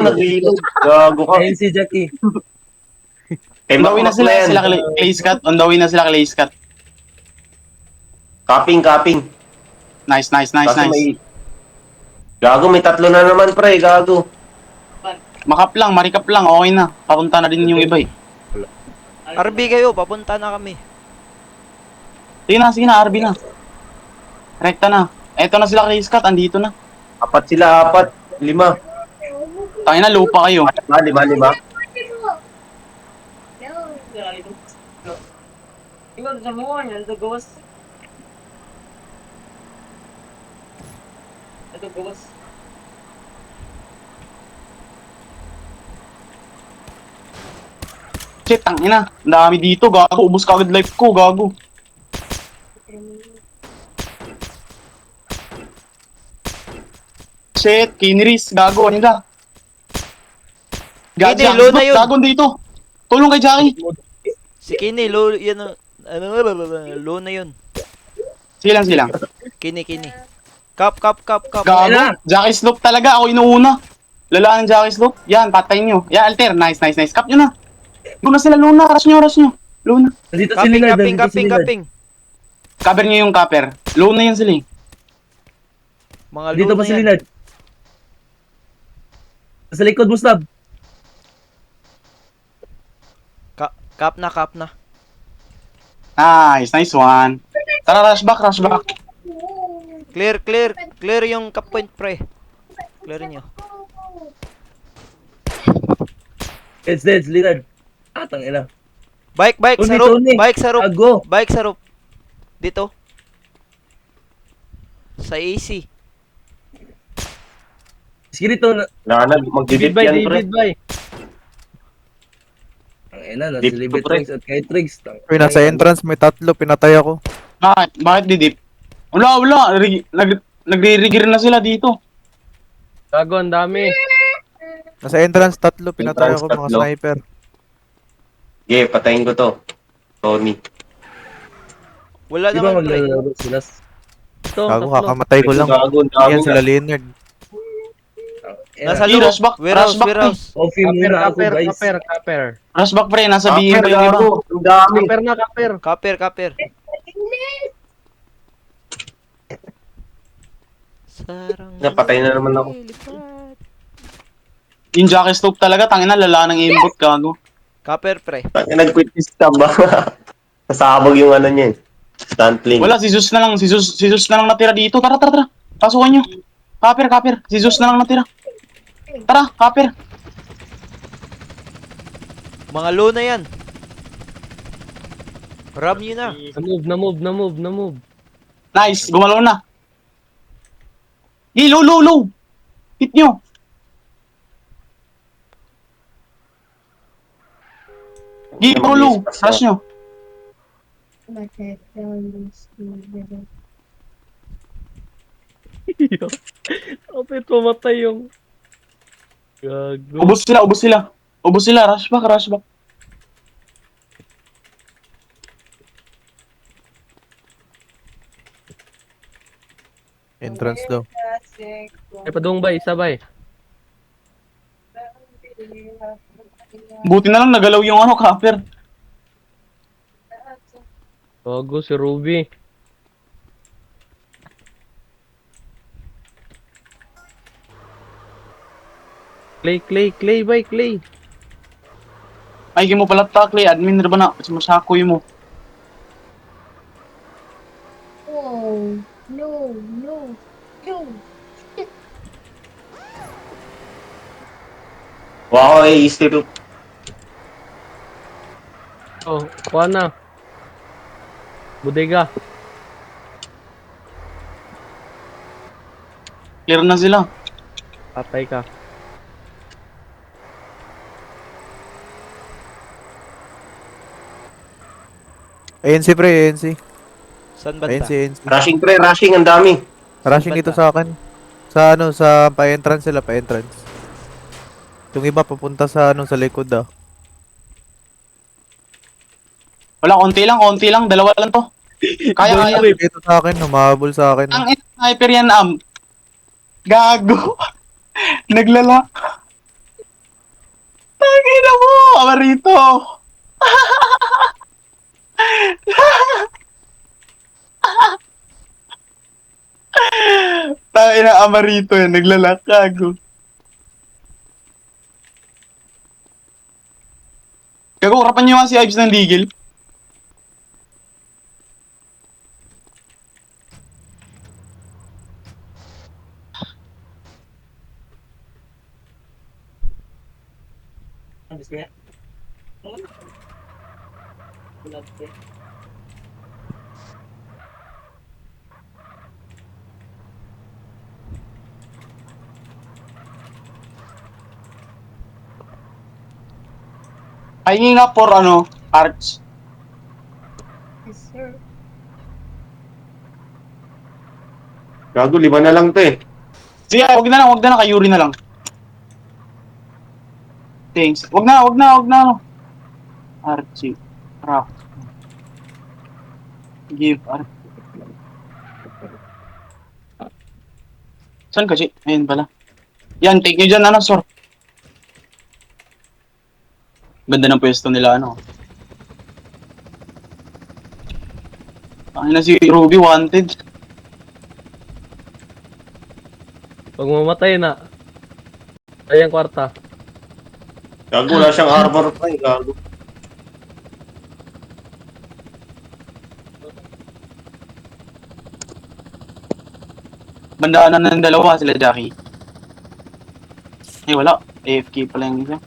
Nag-reload. Gago ka. Ayun si Jackie. Kay On the way na Makmak na sila, yan. sila Clay Scott. On the way na sila Clay Scott. Copying. Nice, nice, nice, Kaso nice. may... Gago, may tatlo na naman, pre. Gago. Makap lang, marikap lang, okay na. Papunta na din yung iba eh. RB kayo, papunta na kami. Sige na, RB na. Rekta na. Eto na sila Clay Scott, andito na. Apat sila, apat. 5. Tangina, lupa kayo. 5. Shit, tangina. Ang dami dito, gago. Ubus ka agad life ko, gago. Shit, Kinris, gago, ano ka? Hindi, low na yun. Gago dito. Tulong kay Jackie. Si Kini, low, yan, low na yun. Silang. Kini. Kap. Gago. Jackie Slope talaga, ako inuuna. Lalaan ng Jackie Slope. Yan, patayin nyo. Yan, Alter, nice. Cup nyo na. Doon na sila, Luna. Rush nyo. Luna. Nandito si Lillard. Nandito si Lillard. Kaping. Cover nyo yung copper. Luna yan sila eh. Mga Dito low pa na si yan. Lillard. Sa likod mo, Stab. Kap na. Nice one. Tara, rush back. Clear yung cap point, pre. Clear nyo. It's dead, Lillard. Tangina. Bike, Tony, sa roof. Tony. Ago. Bike sa roof. Dito. Sa AC. Sige dito. Nanag, magdidip yan, pre. Tangina, nasa Dito, Libet pre. Tricks at kay Tricks. Uy, nasa entrance, may tatlo, pinatay ako. Bakit didip? Wala. Nagre-rigger na sila dito. Gago, ang dami. Nasa entrance, tatlo, pinatay Entrance, ako, mga tatlo. sniper. Okay, patayin ko to. Tony. Wala Di ba naman, pre. maglalaro sila? Ito, Gago, tatlo. kakamatay ko lang. Gago, ang dami Yan sila na. Leonard. Nasa Hey, loob. rush back, Warehouse. Coffee muna ako, guys. Kaper. Rush back pre, nasa BM pa yung iba. Gago, ang dami. Kaper. Sarang Napatay na naman ako. lipat. Yung Jackie Slope talaga, tangina, lala ng aimbot, gago. Kaper, pre. Nag-quit si Stab ba? Nasabog yung ano niya eh. Stuntling. Wala, si Zeus na lang natira dito. Tara. Pasukan nyo. Copper. Si Zeus na lang natira. Tara, copper. Mga low na yan. Ram nyo na. Na move. Nice, gumalaw na. Hey, low. Hit nyo. Hey, low. Rush nyo. Kapit mamatay yung... Gago. Ubus sila. Rush back. Entrance daw. Ay, padung bay, sabay. Buti na lang nagalaw yung copper. Gago si Ruby. Clay, bay, Clay. Ay, mo pala takli. Admin na ba na? Sumasakoy mo. Oh, no. Wow, step. Oh, kuha na. Bodega. Clear na sila. Patay ka. ANC pre, ANC. Saan banda? ANC. Rushing, pre. Rushing, ang dami. Rushing Banda. dito sa akin. Sa pa-entrance sila, pa-entrance. Yung iba papunta sa sa likod ah. Wala, konti lang. Dalawa lang to. Kaya. Dito sa akin, humahabol sa akin. Ang sniper yan, Gago. Naglala. Amarito! Tayo na Amarito yan, naglalakago. Gago, harapan niyo nga si Ives ng legal. Pahingi nga for arts. Yes, sir. Gago, 5 na lang to eh. Sige, wag na lang, kay Yuri na lang. Thanks. Wag na. Archie. Craft. Give art. Saan ka, Chi? Ayun pala. Yan, take nyo dyan, sir. Ganda ng pwesto nila, Ang na si Ruby, wanted. Pag mamatay na. Ay, ang kwarta. Gago, wala siyang armor pa eh. Gago. Bandaanan ng dalawa sila, Jackie. Eh, wala. AFK pala yung isa.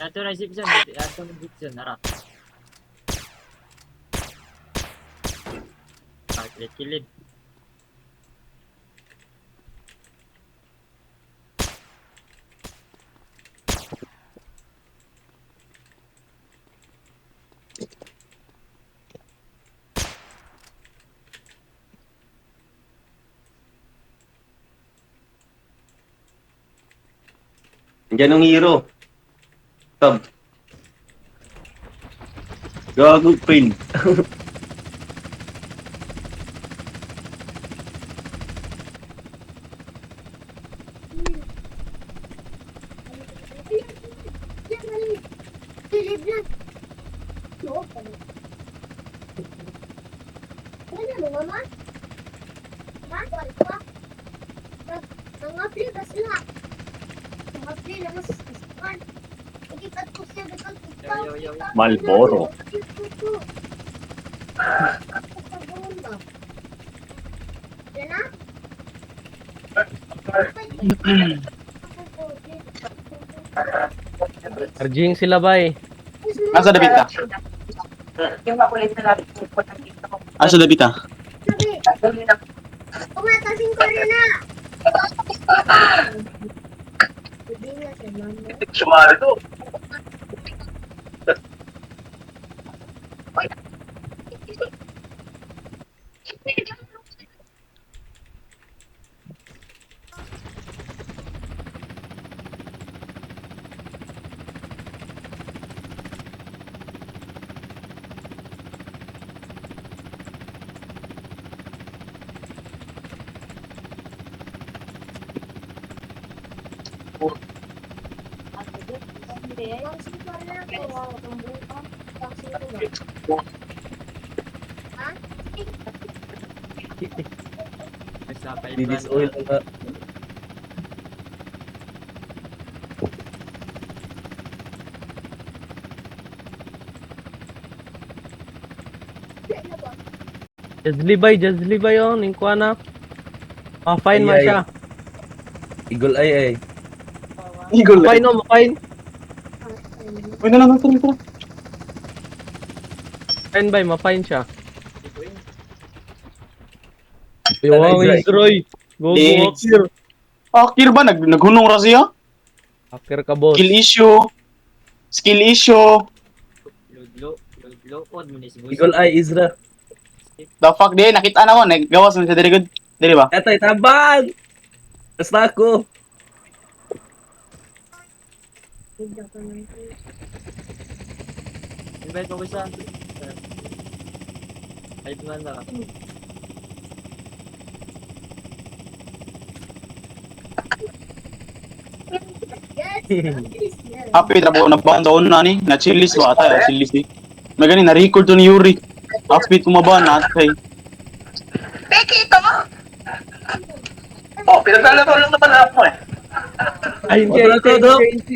Ato na isip dyan, ato na isip dyan, nara. Kilid. Andiyan ang hero. Tab. Gago, fail. Malboro. Arjing sila bay. Asa Davita? Yung makulit na natin. Asa Davita? Umatasin ko rin na! Hindi nga siya, mama. Sumari to. Didis oil na. Just Levi oh, ningkuha na. Fine man Ay, ay. siya. Eagle eye ay. Eagle. Fine oh, fine. Uy, na lang, tara. Fine bay, ma-fine siya. Ay, Wow, Dry. Isroy. Go, Eh. Akir. Akir ba? Naghunong ra siya? Akir ka, boss. Skill issue. Skill issue. Luglo-od mo ni si Boy. Eagle eye Isra. The fuck, di. Nakita na ko. Nagawas na siya. Dili good. Dili ba? Atay tabang. Basta ako. Invite mo ko isa. Ay, man na. Happy trabaho na ba taon na ni? Na chillis ba ata? Chillis eh. May gani na record to ni Yuri. Outfit tumaba na atay. Peki ito! Oh, pinaglalaro lang naman ako eh. Ay, hindi, Wala to, Dok. hindi.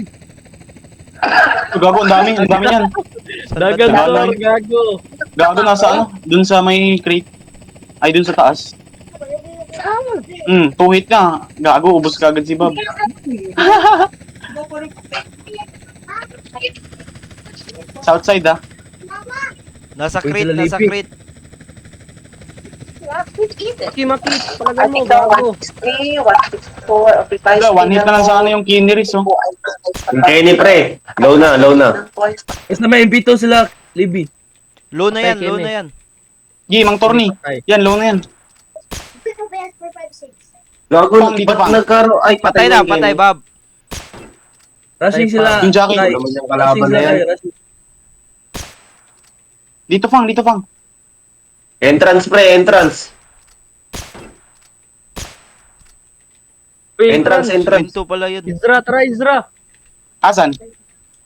Gago, ang dami yan. Dagan Dagan. to, gago. Gago nasa ano? Dun sa may crate. Ay, dun sa taas. Tuhit ka. Gago, ubos ka agad si Bob. Southside ah. Nasa Uy, crate, sila nasa lipi. crate. Maki, palagan mo, gago. 163, 164, okay, Wala, one hit na lang sa ano yung Kineris oh. Kenny pre. Low na, low na. Is na may MP2 sila, Libby. Low na yan, Patay, low Kenny. na yan. Gi, Mang Torni. Patay. Yan, low na yan. Gago, Pang, dito ba't pang. nagkaro? Ay, Patay na, patay, Bob. Rushing Ay, sila. Yung Jackie. Ay, Naman yung rushing kalaban na sila, yan. rushing. Dito Fang. Entrance pre, entrance. Uy, Entrance, entrance. Pinto pala yun. Izra, tara, Izra. Asan?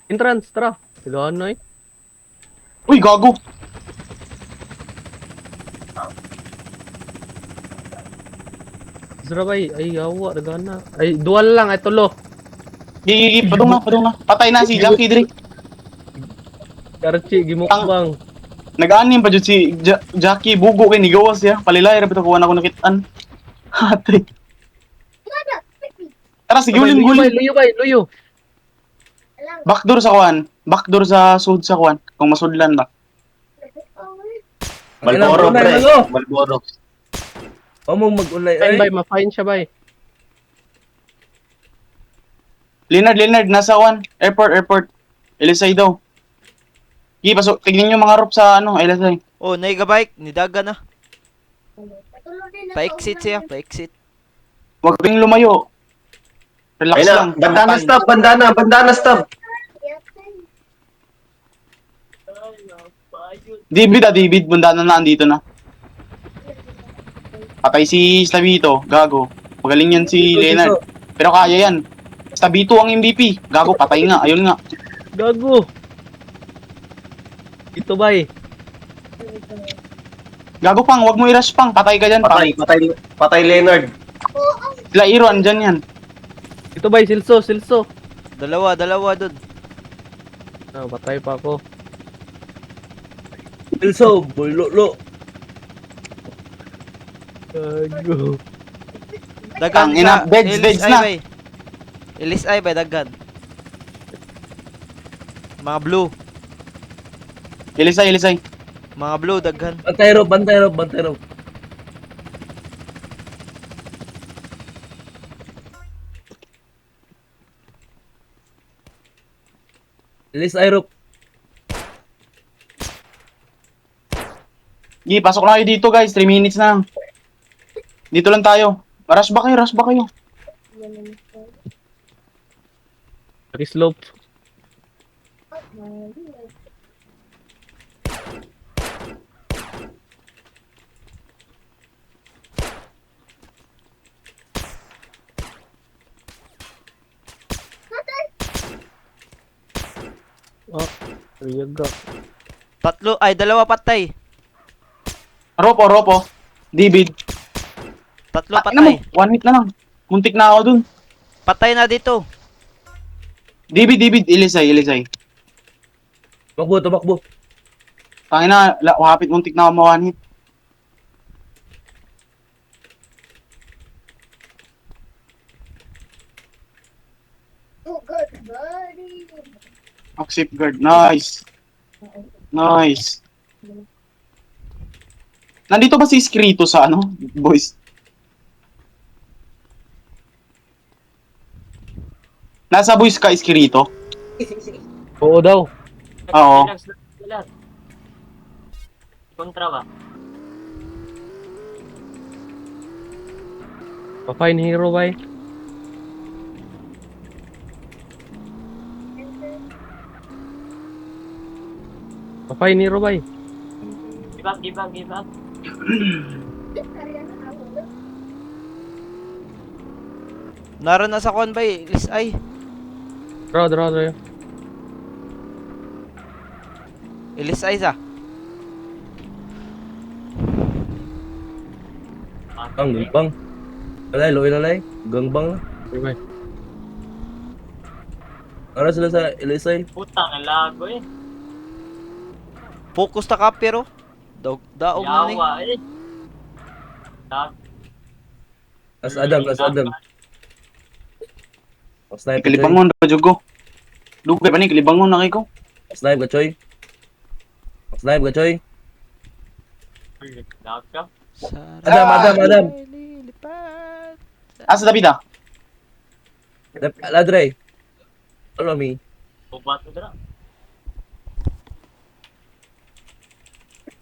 Entrance, tara. Sigahan na eh. Uy, gago. Izra bay, ay yawa, dagan na. Ay, dual lang, ay tulo. Gi, padung na. Patay na si Jackie Dre. Karchi, gimukbang. Nag-anim pa dyan si Jackie Bugo kay nigawas ya. Palilay, rabi kuha na ako nakitaan. Hati. Tara, sige, Luyo bay, ulin. luyo bay, luyo. Backdoor sa kuwan. Backdoor sa sud sa kuwan. Kung masudlan ba. Malboro Unay, pre. ano? Malboro. O mo mag-ulay. Fine bay, Ay, ma-fine siya bay. Leonard, nasa kuwan. Airport. Elisay daw. Gi, pasok. Tignan nyo mga rope sa ano, Elisay. Oh, naigabike, nidaga na. Pa-exit siya, pa-exit. Huwag kayong lumayo. Relax Ayun na, lang. bandana stop. David, bundana na andito na. Patay si Slavito, gago. Magaling yan si Leonard. Pero kaya yan. Slavito ang MVP. Gago, patay nga. Ayun nga. Gago. Ito bay. Gago pang, wag mo i-rush pang. Patay ka dyan, pang. Patay Leonard. Sila Iro, andyan yan. Ito bay, silso. Dalawa dun. Ah, patay pa ako. Pilso, bulolo. Gago. Dagan Ang ina, beds na. Ilis ay bay, dagan. Mga blue. Elisay. Mga blue, daghan. Bantay rope. Release aerope. Gi, pasok na kayo dito guys. 3 minutes na lang. Dito lang tayo. Rush ba kayo? Slope. Riyaga. Dalawa patay. Ropo. David. Tatlo Ano mo? patay. 1 hit na lang. Muntik na ako dun. Patay na dito. David. Elisay. Tumakbo. Tangin na, wapit muntik na ako ma-one hit. Oh, good buddy. Accept guard. Nice. Nice. Nandito ba si Escrito sa ano, boys? Nasa boys ka, Escrito? Oo daw. Oo. Relax lang sila. Kontra ba? Pa-fine hero bay. Pa-fine hero bay. Give up, give up, give up. Ariana, ako na. Naroon na sa kwan ba eh. Lis ay. Draw. Ilis ay sa. Ang gangbang. Lalay, loy lalay. Gangbang na. Okay bay. Ano sila sa Elisay? Putang, lago eh. Focus ta ka pero. Daog na ni. Yawa eh. Lag. As Adam. Snipe ka, Kilibang Choy. mo, Rajugo. Lugay pa ni, kilibang mo na kayo ko. Snipe ka, Choy. Snipe ka, Choy. Lag ka. Adam. Lilipat. Asa David ah? Ladre. Follow me. Bubat mo dira.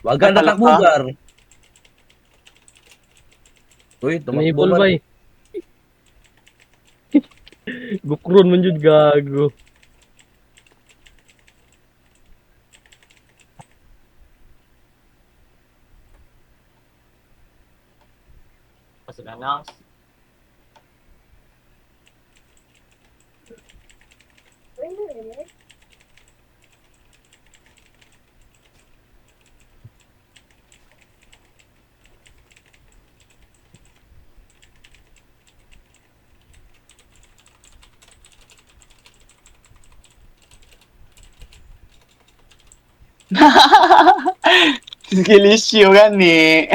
Wag ka Natalak ka? nakakbugar. Uy, Enable tumakbo bay. Gukron man jud gago. Pasalanas. Skilisyo gani.